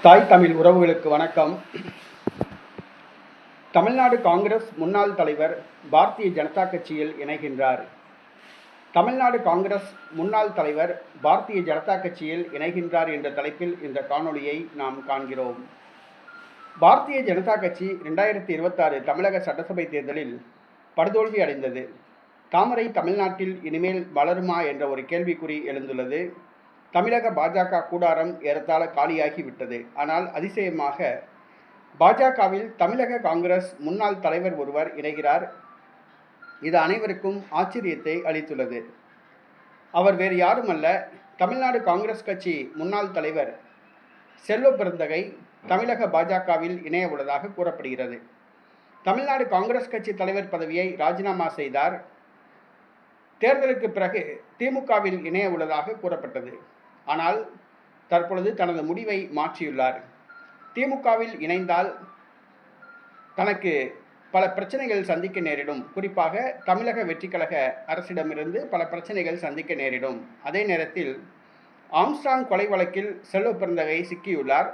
தாய் தமிழ் உறவுகளுக்கு வணக்கம். தமிழ்நாடு காங்கிரஸ் முன்னாள் தலைவர் பாரதிய ஜனதா கட்சியில் இணைகின்றார். தமிழ்நாடு காங்கிரஸ் முன்னாள் தலைவர் பாரதிய ஜனதா கட்சியில் இணைகின்றார் என்ற தலைப்பில் இந்த காணொளியை நாம் காண்கிறோம். பாரதிய ஜனதா கட்சி 2026 தமிழக சட்டசபை தேர்தலில் படுதோல்வி அடைந்தது. தாமரை தமிழ்நாட்டில் இனிமேல் வளருமா என்ற ஒரு கேள்விக்குறி எழுந்துள்ளது. தமிழக பாஜக கூடாரம் ஏறத்தாழ காலியாகிவிட்டது. ஆனால் அதிசயமாக பாஜகவில் தமிழக காங்கிரஸ் முன்னாள் தலைவர் ஒருவர் இணைகிறார். இது அனைவருக்கும் ஆச்சரியத்தை அளித்துள்ளது. அவர் வேறு யாருமல்ல, தமிழ்நாடு காங்கிரஸ் கட்சி முன்னாள் தலைவர் செல்வ பெருந்தகை தமிழக பாஜகவில் இணைய உள்ளதாக கூறப்படுகிறது. தமிழ்நாடு காங்கிரஸ் கட்சி தலைவர் பதவியை ராஜினாமா செய்தார். தேர்தலுக்கு பிறகு திமுகவில் இணைய உள்ளதாக கூறப்பட்டது. ஆனால் தற்பொழுது தனது முடிவை மாற்றியுள்ளார். திமுகவில் இணைந்தால் தனக்கு பல பிரச்சனைகள் சந்திக்க நேரிடும். குறிப்பாக தமிழக வெற்றிக்கழக அரசிடமிருந்து பல பிரச்சனைகள் சந்திக்க நேரிடும். அதே நேரத்தில் ஆம்ஸ்ட்ராங் கொலை வழக்கில் செல்வ பெருந்தகை சிக்கியுள்ளார்.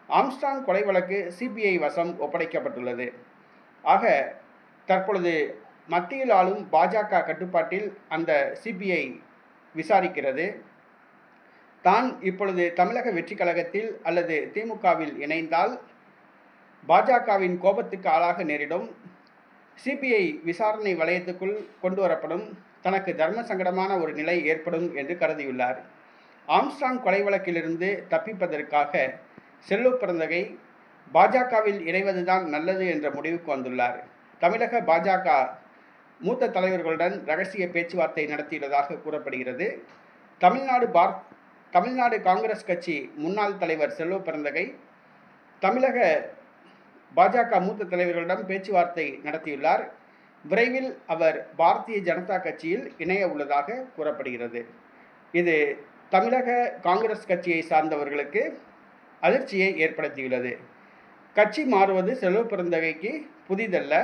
ஆம்ஸ்ட்ராங் கொலை வழக்கு சிபிஐ வசம் ஒப்படைக்கப்பட்டுள்ளது. ஆக தற்பொழுது மத்தியில் ஆளும் பாஜக கட்டுப்பாட்டில் அந்த சிபிஐ விசாரிக்கிறது. தான் இப்பொழுது தமிழக வெற்றி கழகத்தில் அல்லது திமுகவில் இணைந்தால் பாஜகவின் கோபத்துக்கு ஆளாக நேரிடும். சிபிஐ விசாரணை வளையத்துக்குள் கொண்டு வரப்படும். தனக்கு தர்ம சங்கடமான ஒரு நிலை ஏற்படும் என்று கருதியுள்ளார். ஆம்ஸ்ட்ராங் கொலை வழக்கிலிருந்து தப்பிப்பதற்காக செல்வ பெருந்தகை பாஜகவில் இணைவதுதான் நல்லது என்ற முடிவுக்கு வந்துள்ளார். தமிழக பாஜக மூத்த தலைவர்களுடன் ரகசிய பேச்சுவார்த்தை நடத்தியுள்ளதாக கூறப்படுகிறது. தமிழ்நாடு காங்கிரஸ் கட்சி முன்னாள் தலைவர் செல்வ பெருந்தகை தமிழக பாஜக மூத்த தலைவர்களிடம் பேச்சுவார்த்தை நடத்தியுள்ளார். விரைவில் அவர் பாரதிய ஜனதா கட்சியில் இணைய உள்ளதாக கூறப்படுகிறது. இது தமிழக காங்கிரஸ் கட்சியை சார்ந்தவர்களுக்கு அதிர்ச்சியை ஏற்படுத்தியுள்ளது. கட்சி மாறுவது செல்வ பெருந்தகைக்கு புதிதல்ல.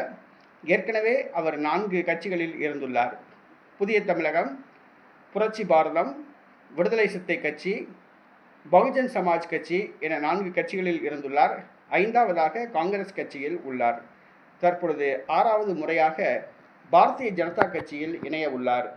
ஏற்கனவே அவர் 4 கட்சிகளில் இருந்துள்ளார். புதிய தமிழகம், புரட்சி பாரதம், விடுதலை சிறுத்தை கட்சி, பகுஜன் சமாஜ் கட்சி என 4 கட்சிகளில் இருந்துள்ளார். 5ஆவதாக காங்கிரஸ் கட்சியில் உள்ளார். தற்பொழுது 6வது முறையாக பாரதிய ஜனதா கட்சியில் இணைய உள்ளார்.